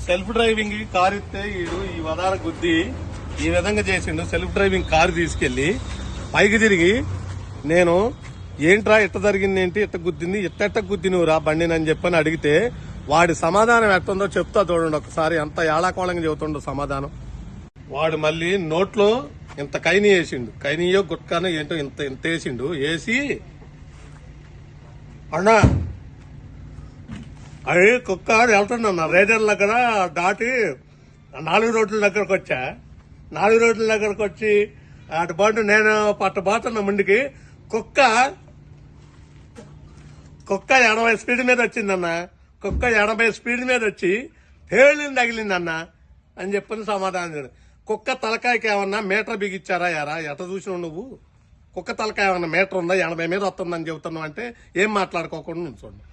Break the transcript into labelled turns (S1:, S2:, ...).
S1: Self driving car ఇస్తే ఈడు ఈ వదార గుద్ది ఈ విధంగా చేసిండు. సెల్ఫ్ డ్రైవింగ్ కారు తీసుకెళ్లి పైకి తిరిగి నేను ఏంట్రా ఇట్ట జరిగింది ఏంటి ఇట్ట గుద్దింది ఇట్ట గుద్దినురా బండిని అని చెప్పని అడిగితే వాడి సమాధానం ఎట్టుందో చెప్తా చూడండి ఒకసారి. ఎంత ఏళాకోళంగా చెబుతుండో సమాధానం. వాడు మళ్ళీ నోట్లో ఇంత కైని వేసిండు. కైనియో గుట్కానో ఏంటో ఇంత ఇంత వేసిండు. వేసి అన్నా అది కుక్క వెళ్తున్నా రైడర్ దగ్గర దాటి 4 రోడ్ల దగ్గరకు వచ్చా. 4 రోడ్ల దగ్గరకు వచ్చి అటు బాటు నేను పట్టబోతున్న ముందుకి కుక్క 80 స్పీడ్ మీద వచ్చిందన్న. కుక్క 80 స్పీడ్ మీద వచ్చి హేళిని తగిలిందన్న అని చెప్పని సమాధానం. కుక్క తలకాయకి ఏమన్నా మీటర్ బిగిచ్చారా యారా? ఎట చూసినావు నువ్వు? కుక్క తలకాయ ఏమన్నా మీటర్ ఉందా? 80 మీద వస్తుందని చెబుతున్నావు అంటే ఏం మాట్లాడుకోకుండా ఉంచండి.